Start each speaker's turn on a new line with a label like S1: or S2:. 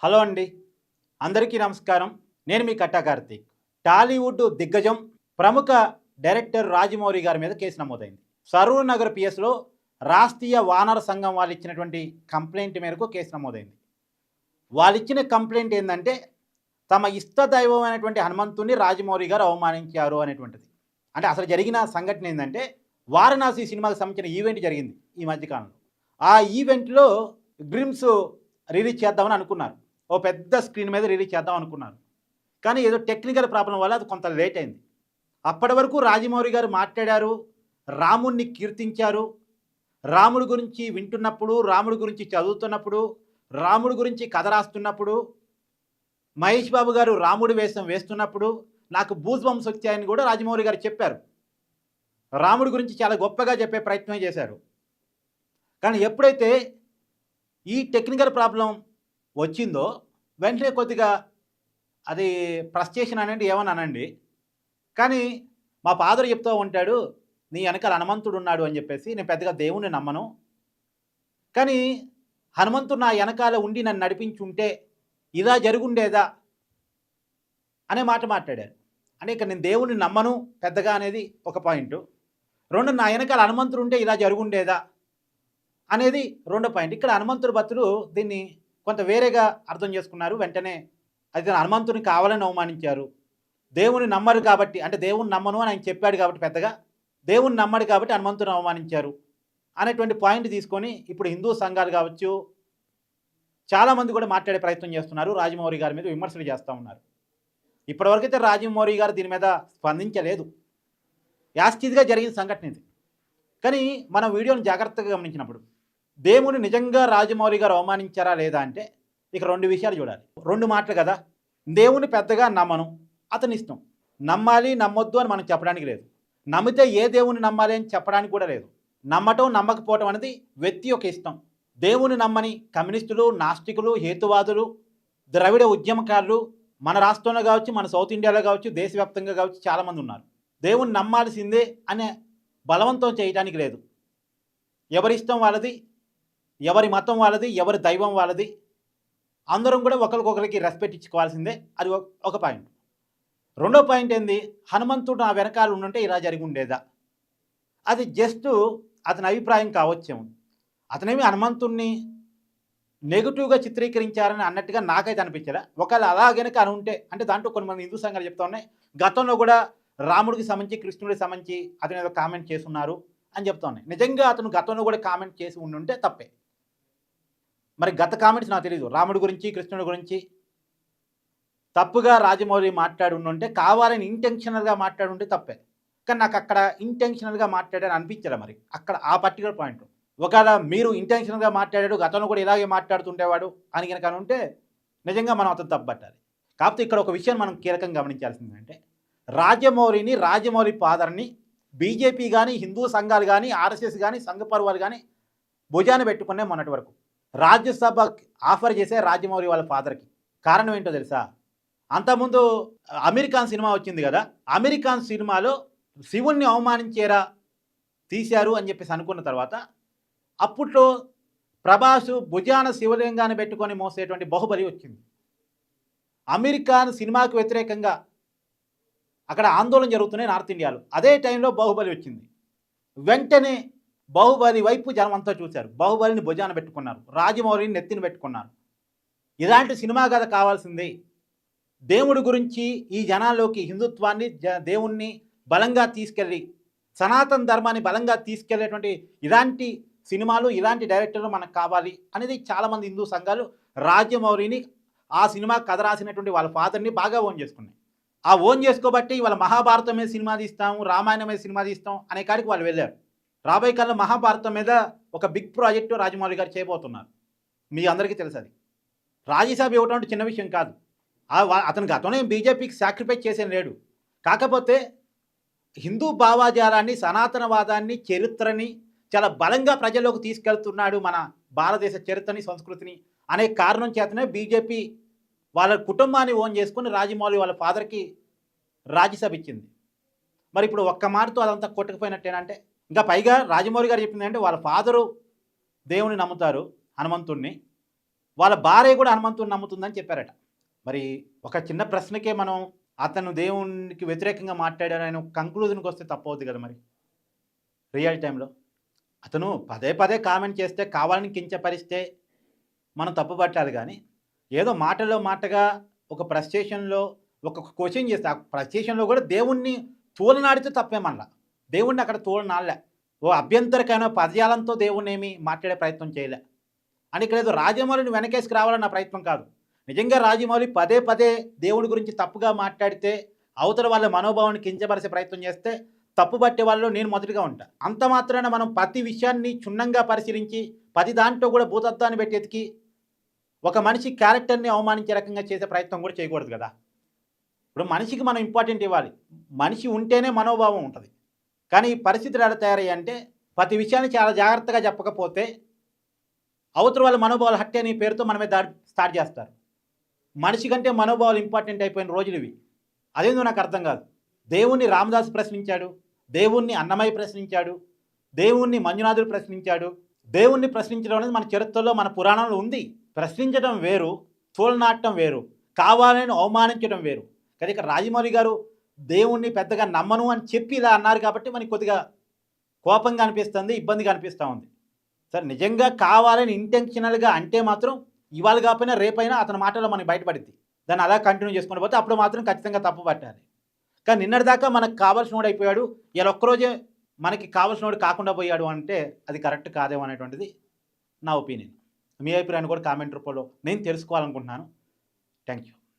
S1: Hello అండి. అందరికీ నమస్కారం. నేను మీ కట్టా కార్తీక్. టాలీవుడ్ దిగ్గజం, ప్రముఖ డైరెక్టర్ రాజమౌళి గారి మీద కేసు నమోదైంది. సరూర్ నగర్ పిఎస్‌లో రాష్ట్రీయ వానర సంఘం వాళ్ళు ఇచ్చినటువంటి కంప్లెయింట్ మేరకు కేసు నమోదైంది. వాళ్ళిచ్చిన కంప్లెయింట్ ఏందంటే, తమ ఇష్ట దైవమైనటువంటి హనుమంతుడిని రాజమౌళి గారు అవమానించారు అనేటువంటిది. అంటే అసలు జరిగిన సంఘటన ఏందంటే, వారణాసి సినిమాకి సంబంధించిన ఈవెంట్ జరిగింది ఈ మధ్య కాలంలో. ఆ ఈవెంట్‌లో గ్లిమ్స్ రిలీజ్ చేద్దామని అనుకున్నారు. ఓ పెద్ద స్క్రీన్ మీద రిలీజ్ చేద్దాం అనుకున్నారు. కానీ ఏదో టెక్నికల్ ప్రాబ్లమ్ వల్ల అది కొంత లేట్ అయింది. అప్పటి వరకు రాజమౌళి గారు మాట్లాడారు, రాముడిని కీర్తించారు. రాముడి గురించి వింటున్నప్పుడు, రాముడి గురించి చదువుతున్నప్పుడు, రాముడి గురించి కథ రాస్తున్నప్పుడు, మహేష్ బాబు గారు రాముడి వేషం వేస్తున్నప్పుడు నాకు గూస్ బంప్స్ వచ్చాయని కూడా రాజమౌళి గారు చెప్పారు. రాముడి గురించి చాలా గొప్పగా చెప్పే ప్రయత్నం చేశారు. కానీ ఎప్పుడైతే ఈ టెక్నికల్ ప్రాబ్లమ్ వచ్చిందో వెంటనే కొద్దిగా అది ఫ్రస్ట్రేషన్ అనండి ఏమని అనండి. కానీ మా ఫాదర్ చెప్తూ ఉంటాడు, నీ వెనకాల హనుమంతుడు ఉన్నాడు అని చెప్పేసి. నేను పెద్దగా దేవుణ్ణి నమ్మను. కానీ హనుమంతుడు నా వెనకాల ఉండి నన్ను నడిపించుంటే ఇలా జరుగుండేదా అనే మాట మాట్లాడారు. అంటే ఇక్కడ నేను దేవుణ్ణి నమ్మను పెద్దగా అనేది ఒక పాయింట్. రెండు, నా వెనకాల హనుమంతుడు ఉంటే ఇలా జరుగుండేదా అనేది రెండో పాయింట్. ఇక్కడ హనుమంతుడి భక్తులు దీన్ని కొంత వేరేగా అర్థం చేసుకున్నారు. వెంటనే అయితే హనుమంతుడిని కావాలని అవమానించారు. దేవుని నమ్మరు కాబట్టి, అంటే దేవుని నమ్మను అని ఆయన చెప్పాడు కాబట్టి పెద్దగా, దేవుని నమ్మడు కాబట్టి హనుమంతుడిని అవమానించారు అనేటువంటి పాయింట్ తీసుకొని ఇప్పుడు హిందూ సంఘాలు కావచ్చు, చాలామంది కూడా మాట్లాడే ప్రయత్నం చేస్తున్నారు. రాజమౌళి గారి మీద విమర్శలు చేస్తూ ఉన్నారు. ఇప్పటివరకైతే రాజమౌళి గారు దీని మీద స్పందించలేదు. యాస్టిజ్గా జరిగిన సంఘటన ఇది. కానీ మన వీడియోని జాగ్రత్తగా గమనించినప్పుడు దేవుని నిజంగా రాజమౌళి గారు అవమానించారా లేదా అంటే ఇక రెండు విషయాలు చూడాలి. రెండు మాటలు కదా. దేవుని పెద్దగా నమ్మను, అతని ఇష్టం. నమ్మాలి నమ్మొద్దు అని మనం చెప్పడానికి లేదు. నమ్మితే ఏ దేవుని నమ్మాలి అని చెప్పడానికి కూడా లేదు. నమ్మటం నమ్మకపోవటం అనేది వ్యక్తి యొక్క ఇష్టం. దేవుని నమ్మని కమ్యూనిస్టులు, నాస్తికులు, హేతువాదులు, ద్రవిడ ఉద్యమకారులు మన రాష్ట్రంలో కావచ్చు, మన సౌత్ ఇండియాలో కావచ్చు, దేశవ్యాప్తంగా కావచ్చు చాలామంది ఉన్నారు. దేవుని నమ్మాల్సిందే అనే బలవంతం చేయడానికి లేదు. ఎవరి ఇష్టం వాళ్ళది, ఎవరి మతం వాళ్ళది, ఎవరి దైవం వాళ్ళది. అందరం కూడా ఒకరికొకరికి రెస్పెక్ట్ ఇచ్చుకోవాల్సిందే. అది ఒక పాయింట్. రెండో పాయింట్ ఏంది, హనుమంతుడు నా వెనకాల ఉండుంటే ఇలా జరిగి ఉండేదా. అది జస్ట్ అతని అభిప్రాయం కావచ్చేమో. అతనేమి హనుమంతుడిని నెగిటివ్గా చిత్రీకరించారని అన్నట్టుగా నాకైతే అనిపించలే. ఒకవేళ అలా గనుక అని ఉంటే, అంటే దాంట్లో కొంతమంది హిందూ సంఘాలు చెప్తా ఉన్నాయి, గతంలో కూడా రాముడికి సంబంధించి, కృష్ణుడికి సంబంధించి అతను ఏదో కామెంట్ చేస్తున్నారు అని చెప్తా ఉన్నాయి. నిజంగా అతను గతంలో కూడా కామెంట్ చేసి ఉండుంటే తప్పే. మరి గత కామెంట్స్ నాకు తెలియదు. రాముడి గురించి, కృష్ణుడి గురించి తప్పుగా రాజమౌళి మాట్లాడి ఉండుంటే, కావాలని ఇంటెన్షనల్గా మాట్లాడి ఉంటే తప్పే. కానీ నాకు అక్కడ ఇంటెన్షనల్గా మాట్లాడారని అనిపించలే. మరి అక్కడ ఆ పర్టికులర్ పాయింట్ ఒకవేళ మీరు ఇంటెన్షనల్గా మాట్లాడాడు, గతంలో కూడా ఇలాగే మాట్లాడుతుండేవాడు అని కనుక ఉంటే నిజంగా మనం అతను తప్పుపట్టాలి. కాకపోతే ఇక్కడ ఒక విషయం మనం కీలకంగా గమనించాల్సిందంటే, రాజమౌళి ఫాదర్ని బీజేపీ కానీ, హిందూ సంఘాలు కానీ, ఆర్ఎస్ఎస్ కానీ, సంఘ పరువాలు కానీ భుజాన పెట్టుకునే మొన్నటి వరకు రాజ్యసభ ఆఫర్ చేసే రాజమౌళి వాళ్ళ ఫాదర్కి. కారణం ఏంటో తెలుసా? అంతకుముందు అమెరికాన్ సినిమా వచ్చింది కదా, అమెరికాన్ సినిమాలో శివుణ్ణి అవమానించేరా తీశారు అని చెప్పేసి అనుకున్న తర్వాత అప్పట్లో ప్రభాసు భుజాన శివలింగాన్ని పెట్టుకొని మోసేటువంటి బాహుబలి వచ్చింది. అమెరికాన్ సినిమాకు వ్యతిరేకంగా అక్కడ ఆందోళన జరుగుతున్నాయి నార్త్ ఇండియాలో. అదే టైంలో బాహుబలి వచ్చింది. వెంటనే బాహుబలి వైపు జనం అంతా చూశారు. బాహుబలిని భుజాన పెట్టుకున్నారు, రాజమౌళిని నెత్తిని పెట్టుకున్నారు. ఇలాంటి సినిమా కథ కావాల్సింది. దేవుడి గురించి ఈ జనాల్లోకి హిందుత్వాన్ని, దేవుణ్ణి బలంగా తీసుకెళ్ళి, సనాతన ధర్మాన్ని బలంగా తీసుకెళ్లేటువంటి ఇలాంటి సినిమాలు, ఇలాంటి డైరెక్టర్లు మనకు కావాలి అనేది చాలామంది హిందూ సంఘాలు రాజమౌళిని, ఆ సినిమా కథ రాసినటువంటి వాళ్ళ ఫాదర్ని బాగా ఓన్ చేసుకున్నాయి. ఆ ఓన్ చేసుకోబట్టి వాళ్ళ మహాభారతం మీద సినిమా తీస్తాం, రామాయణం మీద సినిమా తీస్తాం అనే కాడికి వాళ్ళు వెళ్ళారు. రాబోయే కాలంలో మహాభారతం మీద ఒక బిగ్ ప్రాజెక్టు రాజమౌళి గారు చేయబోతున్నారు. మీ అందరికీ తెలుసు. అది రాజ్యసభ ఇవ్వటం అంటే చిన్న విషయం కాదు. అతను గతంలో బీజేపీకి సాక్రిఫైస్ చేసే లేడు. కాకపోతే హిందూ భావాజాలాన్ని, సనాతనవాదాన్ని, చరిత్రని చాలా బలంగా ప్రజల్లోకి తీసుకెళ్తున్నాడు, మన భారతదేశ చరిత్రని, సంస్కృతిని అనే కారణం చేతనే బీజేపీ వాళ్ళ కుటుంబాన్ని ఓన్ చేసుకుని రాజమౌళి వాళ్ళ ఫాదర్కి రాజ్యసభ ఇచ్చింది. మరి ఇప్పుడు ఒక్క మాటతో అదంతా కొట్టుకుపోయినట్టేనంటే, ఇంకా పైగా రాజమౌళి గారు చెప్పింది అంటే వాళ్ళ ఫాదరు దేవుని నమ్ముతారు, హనుమంతుడిని. వాళ్ళ భార్య కూడా హనుమంతుడిని నమ్ముతుందని చెప్పారట. మరి ఒక చిన్న ప్రశ్నకే మనం అతను దేవునికి వ్యతిరేకంగా మాట్లాడారని కంక్లూజన్కి వస్తే తప్పవుద్ది కదా మరి రియల్ టైంలో. అతను పదే పదే కామెంట్ చేస్తే కావాలని కించపరిస్తే మనం తప్పు పట్టాలి కానీ ఏదో మాటలో మాటగా ఒక ఫ్రస్ట్రేషన్లో ఒక క్వశ్చన్ చేస్తే ఆ ఫ్రస్ట్రేషన్లో కూడా దేవుణ్ణి తూలనాడితే తప్పేమనలా. దేవుణ్ణి అక్కడ తూలనాడలే. ఓ అభ్యంతరకమైన పదజాలంతో దేవుణ్ణి ఏమి మాట్లాడే ప్రయత్నం చేయలే. అని ఇక్కడ ఏదో రాజమౌళిని వెనకేసుకు రావాలన్న ప్రయత్నం కాదు. నిజంగా రాజమౌళి పదే పదే దేవుడి గురించి తప్పుగా మాట్లాడితే అవతల వాళ్ళ మనోభావాన్ని కించపరిచే ప్రయత్నం చేస్తే తప్పు పట్టే వాళ్ళలో నేను మొదటిగా ఉంటా. అంత మాత్రాన మనం ప్రతి విషయాన్ని క్షుణ్ణంగా పరిశీలించి ప్రతి దాంట్లో కూడా భూతత్వాన్ని పెట్టి ఎతికి ఒక మనిషి క్యారెక్టర్ని అవమానించే రకంగా చేసే ప్రయత్నం కూడా చేయకూడదు కదా. ఇప్పుడు మనిషికి మనం ఇంపార్టెంట్ ఇవ్వాలి. మనిషి ఉంటేనే మనోభావం ఉంటుంది. కానీ ఈ పరిస్థితులు ఎలా తయారయ్యాయి అంటే ప్రతి విషయాన్ని చాలా జాగ్రత్తగా చెప్పకపోతే అవతల వాళ్ళ మనోభావాలు హత్య అనే పేరుతో మనమే దాడి స్టార్ట్ చేస్తారు. మనిషి కంటే మనోభావాలు ఇంపార్టెంట్ అయిపోయిన రోజులు ఇవి. అదేందో నాకు అర్థం కాదు. దేవుణ్ణి రామదాసు ప్రశ్నించాడు, దేవుణ్ణి అన్నమయ్య ప్రశ్నించాడు, దేవుణ్ణి మంజునాథుడు ప్రశ్నించాడు. దేవుణ్ణి ప్రశ్నించడం అనేది మన చరిత్రలో మన పురాణంలో ఉంది. ప్రశ్నించడం వేరు, తోలనాటం వేరు, కావాలని అవమానించడం వేరు. కానీ ఇక్కడ రాజమౌళి గారు దేవుణ్ణి పెద్దగా నమ్మను అని చెప్పి ఇలా అన్నారు కాబట్టి మనకి కొద్దిగా కోపంగా అనిపిస్తుంది, ఇబ్బందిగా అనిపిస్తూ ఉంది. సరే నిజంగా కావాలని ఇంటెన్షనల్గా అంటే మాత్రం ఇవాళ కాకపోయినా రేపైనా అతని మాటలో మనకి బయటపడింది. దాన్ని అలా కంటిన్యూ చేసుకుని పోతే అప్పుడు మాత్రం ఖచ్చితంగా తప్పు పట్టాలి. కానీ నిన్నటిదాకా మనకు కావాల్సినోడు అయిపోయాడు, ఇలా ఒక్కరోజే మనకి కావాల్సినోడు కాకుండా పోయాడు అంటే అది కరెక్ట్ కాదేమో అనేటువంటిది నా ఒపీనియన్. మీ అభిప్రాయాన్ని కూడా కామెంట్ రూపంలో నేను తెలుసుకోవాలనుకుంటున్నాను. Thank you.